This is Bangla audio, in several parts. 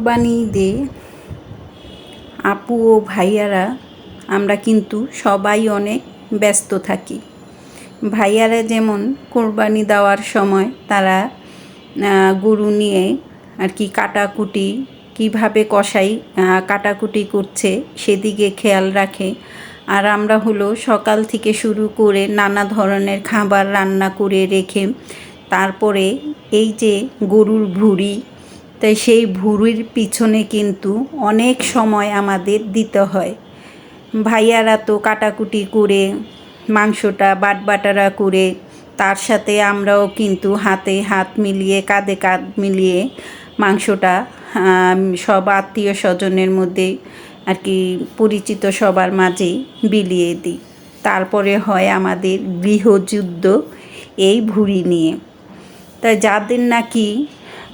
কোরবানি ঈদে আপু ও ভাইয়ারা আমরা কিন্তু সবাই অনেক ব্যস্ত থাকি। ভাইয়ারা যেমন কোরবানি দেওয়ার সময় তারা গরু নিয়ে আর কি কাটাকুটি কীভাবে কসাই কাটাকুটি করছে সেদিকে খেয়াল রাখে, আর আমরা হলো সকাল থেকে শুরু করে নানা ধরনের খাবার রান্না করে রেখে তারপরে এই যে গরুর ভুঁড়ি, তাই সেই ভুঁড়ির পিছনে কিন্তু অনেক সময় আমাদের দিতে হয়। ভাইয়ারা তো কাটাকুটি করে মাংসটা বাটবাটারা করে, তার সাথে আমরাও কিন্তু হাতে হাত মিলিয়ে কাঁধে কাঁধ মিলিয়ে মাংসটা সব আত্মীয় স্বজনের মধ্যে আর কি পরিচিত সবার মাঝেই বিলিয়ে দিই। তারপরে হয় আমাদের গৃহযুদ্ধ এই ভুঁড়ি নিয়ে। তাই যাদের নাকি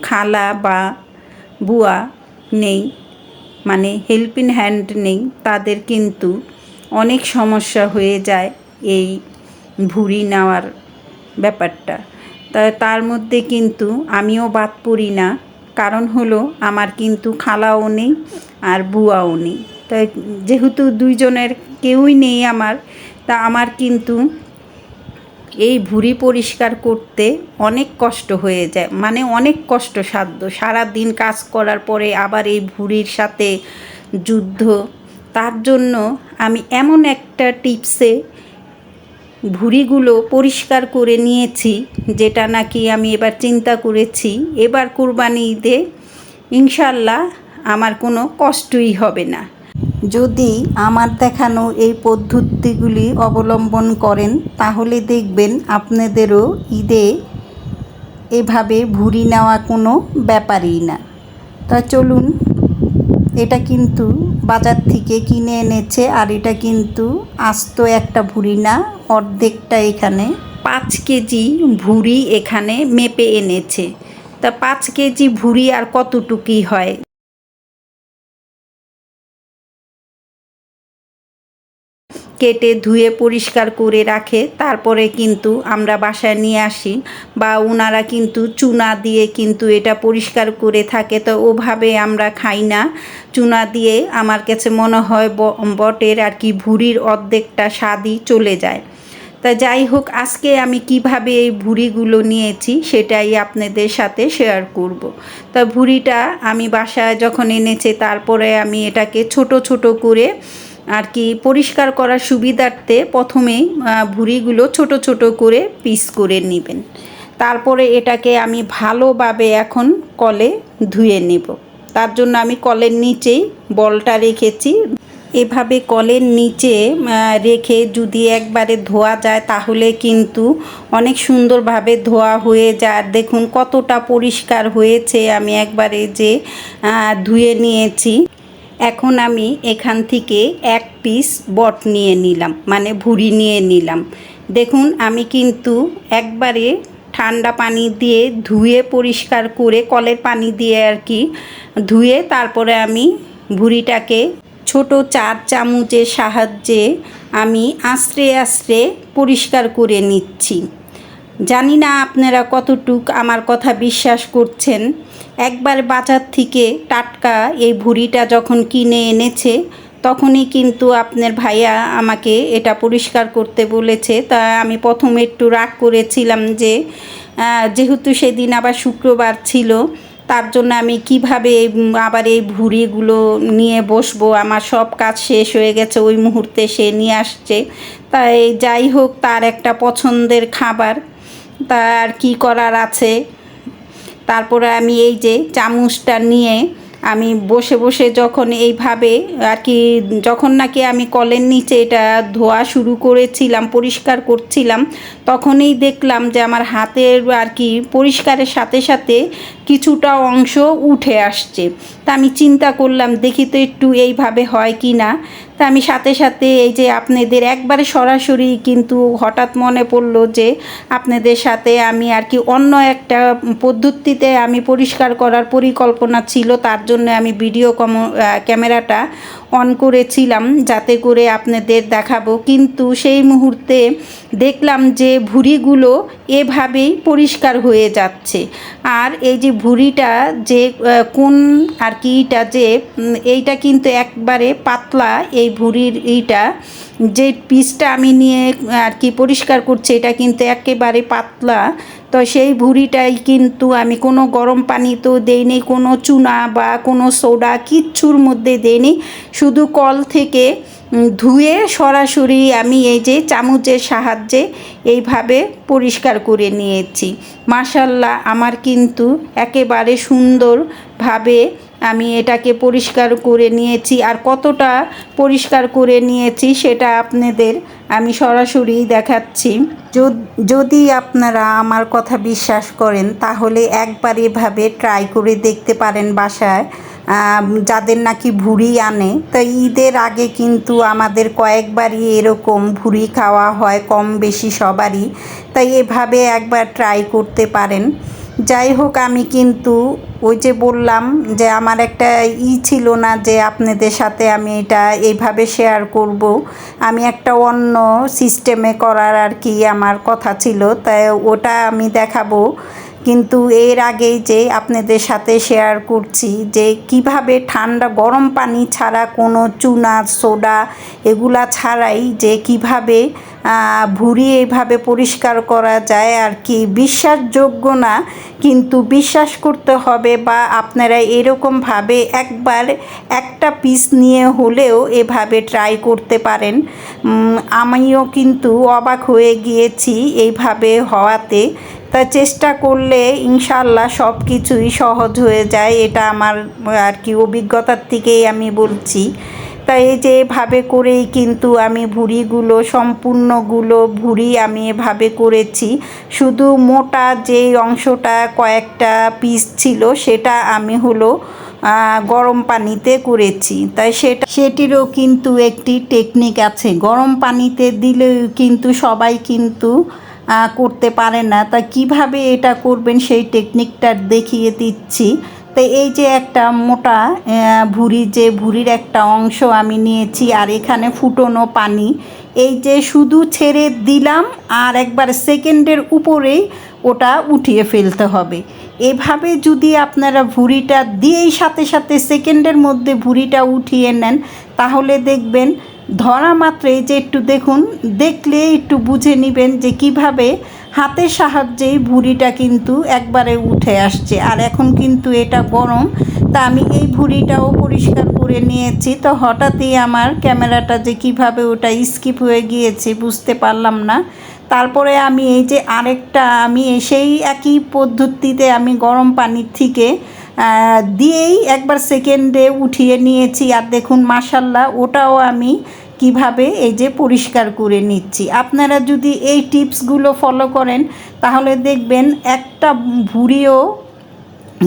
খালা বা বুয়া নেই, মানে হেল্পিং হ্যান্ড নেই, তাদের কিন্তু অনেক সমস্যা হয়ে যায় এই ভুঁড়ি নেওয়ার ব্যাপারটা। তার মধ্যে কিন্তু আমিও বাদ পড়ি না, কারণ হলো আমার কিন্তু খালাও নেই আর বুয়াও নেই। তাই যেহেতু দুইজনের কেউই নেই আমার, তা আমার কিন্তু এই ভুঁড়ি পরিষ্কার করতে অনেক কষ্ট হয়ে যায়, মানে অনেক কষ্টসাধ্য। সারাদিন কাজ করার পরে আবার এই ভুঁড়ির সাথে যুদ্ধ। তার জন্য আমি এমন একটা টিপসে ভুঁড়িগুলো পরিষ্কার করে নিয়েছি, যেটা নাকি আমি এবার চিন্তা করেছি এবার কোরবানি ঈদে ইনশাল্লাহ আমার কোনো কষ্টই হবে না। যদি আমার দেখানো এই পদ্ধতিগুলি অবলম্বন করেন তাহলে দেখবেন আপনাদেরও ঈদে এভাবে ভুঁড়ি নেওয়া কোনো ব্যাপারই না। তা চলুন, এটা কিন্তু বাজার থেকে কিনে এনেছে, আর এটা কিন্তু আস্ত একটা ভুঁড়ি না, অর্ধেকটা এখানে 5 কেজি ভুঁড়ি এখানে মেপে এনেছে। তা 5 কেজি ভুঁড়ি আর কতটুকুই হয়, কেটে ধুয়ে পরিষ্কার করে রাখে, তারপরে কিন্তু আমরা বাসায় নিয়ে আসি, বা ওনারা কিন্তু চুনা দিয়ে কিন্তু এটা পরিষ্কার করে থাকে। তো ওভাবে আমরা খাই না, চুনা দিয়ে আমার কাছে মনে হয় বটের আর কি ভুঁড়ির অর্ধেকটা স্বাদই চলে যায়। তা যাই হোক, আজকে আমি কিভাবে এই ভুঁড়িগুলো নিয়েছি সেটাই আপনাদের সাথে শেয়ার করব। তা ভুঁড়িটা আমি বাসায় যখন এনেছে তারপরে আমি এটাকে ছোট ছোট করে আর কি পরিষ্কার করার সুবিধার্থে প্রথমেই ভুঁড়িগুলো ছোট ছোট করে পিস করে নেবেন। তারপরে এটাকে আমি ভালোভাবে এখন কলে ধুয়ে নেব। তার জন্য আমি কলের নিচেই বলটা রেখেছি। এভাবে কলের নিচে রেখে যদি একবারে ধোয়া যায় তাহলে কিন্তু অনেক সুন্দরভাবে ধোয়া হয়ে যায়। দেখুন কতটা পরিষ্কার হয়েছে, আমি একবারে যে ধুয়ে নিয়েছি। এখন আমি এখান থেকে 1 পিস বট নিয়ে নিলাম, মানে ভুঁড়ি নিয়ে নিলাম। দেখুন আমি কিন্তু একবারে ঠান্ডা পানি দিয়ে ধুয়ে পরিষ্কার করে, কলের পানি দিয়ে আর কি ধুয়ে, তারপরে আমি ভুঁড়িটাকে ছোট 4 চামচের সাহায্যে আমি আস্তে আস্তে পরিষ্কার করে নিচ্ছি। জানি না আপনারা কতটুক আমার কথা বিশ্বাস করছেন। একবার বাজার থেকে টাটকা এই ভুঁড়িটা যখন কিনে এনেছে তখনই কিন্তু আপনার ভাইয়া আমাকে এটা পরিষ্কার করতে বলেছে। তা আমি প্রথমে একটু রাগ করেছিলাম যে যেহেতু সেদিন আবার শুক্রবার ছিল, তার জন্য আমি কিভাবে আবার এই ভুঁড়িগুলো নিয়ে বসবো, আমার সব কাজ শেষ হয়ে গেছে ওই মুহূর্তে সে নিয়ে আসছে। তাই যাই হোক, তার একটা পছন্দের খাবার, তার কি করার আছে। তারপরে আমি এই যে চামচটা নিয়ে আমি বসে বসে যখন এইভাবে আর কি, যখন নাকি আমি কলের নিচে এটা ধোয়া শুরু করেছিলাম, পরিষ্কার করছিলাম, তখনই দেখলাম যে আমার হাতের আর কি পরিষ্কারের সাথে সাথে কিছুটা অংশ উঠে আসছে। তা আমি চিন্তা করলাম দেখি তো একটু এইভাবে হয় কি না। তা আমি সাথে সাথে এই যে আপনাদের একবারে সরাসরি কিন্তু হঠাৎ মনে পড়লো যে আপনাদের সাথে আমি আর কি অন্য একটা পদ্ধতিতে আমি পরিষ্কার করার পরিকল্পনা ছিল, তার জন্য আমি ভিডিও ক্যামেরাটা অন করেছিলাম যাতে করে আপনাদের দেখাবো, কিন্তু সেই মুহূর্তে দেখলাম যে ভুঁড়িগুলো এভাবেই পরিষ্কার হয়ে যাচ্ছে। আর এই যে ভুঁড়িটা যে কোন আর কি এটা যে এইটা কিন্তু একবারে পাতলা, এই ভুঁড়ির এইটা যে পিসটা আমি নিয়ে আর কি পরিষ্কার করছি এটা কিন্তু একেবারে পাতলা। তো সেই ভুঁড়িটাই কিন্তু আমি কোনো গরম পানি তো দেইনি, কোনো চুনা বা কোনো সোডা কিচ্ছুর মধ্যে দেইনি, শুধু কল থেকে ধুয়ে সরাসরি আমি এই যে চামচের সাহায্যে এইভাবে পরিষ্কার করে নিয়েছি। মাশাআল্লাহ, আমার কিন্তু একেবারে সুন্দরভাবে আমি এটাকে পরিষ্কার করে নিয়েছি। আর কতটা পরিষ্কার করে নিয়েছি সেটা আপনাদের আমি সরাসরি দেখাচ্ছি। যদি আপনারা আমার কথা বিশ্বাস করেন তাহলে একবার এভাবে ট্রাই করে দেখতে পারেন বাসায়, যাদের নাকি ভুঁড়ি আনে। তো ঈদের আগে কিন্তু আমাদের কয়েকবারই এরকম ভুঁড়ি খাওয়া হয়, কম বেশি সবারই। তাই এভাবে একবার ট্রাই করতে পারেন। যাই হোক, আমি কিন্তু ওই যে বললাম যে আমার একটা ছিল না যে আপনাদের সাথে আমি এটা এইভাবে শেয়ার করব, আমি একটা অন্য সিস্টেমে করার আর কি আমার কথা ছিল, তাই ওটা আমি দেখাবো। কিন্তু এর আগেই যে আপনাদের সাথে শেয়ার করছি যে কিভাবে ঠান্ডা গরম পানি ছাড়া, কোনো চুনা সোডা এগুলা ছাড়াই যে কিভাবে ভুঁড়ি এইভাবে পরিষ্কার করা যায় আর কি। বিশ্বাসযোগ্য না, কিন্তু বিশ্বাস করতে হবে, বা আপনারা এরকমভাবে একবার একটা পিস নিয়ে হলেও এভাবে ট্রাই করতে পারেন। আমিও কিন্তু অবাক হয়ে গিয়েছি এইভাবে হওয়াতে। তা চেষ্টা করলে ইনশাল্লাহ সব কিছুই সহজ হয়ে যায়, এটা আমার আর কি অভিজ্ঞতার থেকেই আমি বলছি। তাই এই যে এভাবে করেই কিন্তু আমি ভুঁড়িগুলো সম্পূর্ণগুলো ভুঁড়ি আমি এভাবে করেছি। শুধু মোটা যে অংশটা কয়েকটা পিস ছিল সেটা আমি হলো গরম পানিতে করেছি। তাই সেটিরও কিন্তু একটি টেকনিক আছে, গরম পানিতে দিলেও কিন্তু সবাই কিন্তু করতে পারে না। তা কিভাবে এটা করবেন সেই টেকনিকটা দেখিয়ে দিচ্ছি। তো এই যে একটা মোটা ভুঁড়ি, যে ভুঁড়ির একটা অংশ আমি নিয়েছি, আর এখানে ফুটনো পানি, এই যে শুধু ছেড়ে দিলাম আর একবার সেকেন্ডের উপরেই ওটা উঠিয়ে ফেলতে হবে। এভাবে যদি আপনারা ভুঁড়িটা দিয়েই সাথে সাথে সেকেন্ডের মধ্যে ভুঁড়িটা উঠিয়ে নেন তাহলে দেখবেন ধরা মাত্রই যে একটু দেখুন, দেখলে একটু বুঝে নেবেন যে কিভাবে হাতের সাহায্যেই ভুঁড়িটা কিন্তু একবারে উঠে আসছে। আর এখন কিন্তু এটা গরম, তা আমি এই ভুঁড়িটাও পরিষ্কার করে নিয়েছি। তো হঠাৎই আমার ক্যামেরাটা যে কিভাবে ওটা স্কিপ হয়ে গিয়েছে বুঝতে পারলাম না। তারপরে আমি এই যে আরেকটা আমি সেই একই পদ্ধতিতে আমি গরম পানির থেকে দিয়েই একবার সেকেন্ডে উঠিয়ে নিয়েছি। আর দেখুন মাশাআল্লাহ, ওটাও আমি কিভাবে এই যে পরিষ্কার করে নিচ্ছি। আপনারা যদি এই টিপসগুলো ফলো করেন তাহলে দেখবেন একটা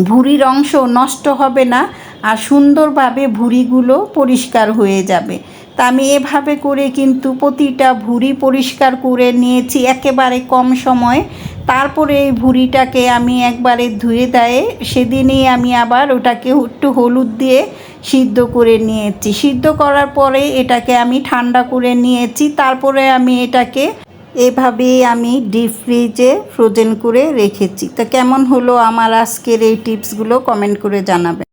ভুঁড়ির অংশ নষ্ট হবে না, আর সুন্দরভাবে ভুঁড়িগুলো পরিষ্কার হয়ে যাবে। তা আমি এভাবে করে কিন্তু প্রতিটা ভুঁড়ি পরিষ্কার করে নিয়েছি একেবারে কম সময়ে। তারপরে এই ভুঁড়িটাকে আমি একবারে ধুয়ে দেয় সেদিনই আমি আবার ওটাকে একটু হলুদ দিয়ে সিদ্ধ করে নিয়েছি। সিদ্ধ করার পরে এটাকে আমি ঠান্ডা করে নিয়েছি। তারপরে আমি এটাকে এভাবেই আমি ডিপ ফ্রিজে ফ্রোজেন করে রেখেছি। তো কেমন হলো আমার আজকের এই টিপসগুলো কমেন্ট করে জানাবেন।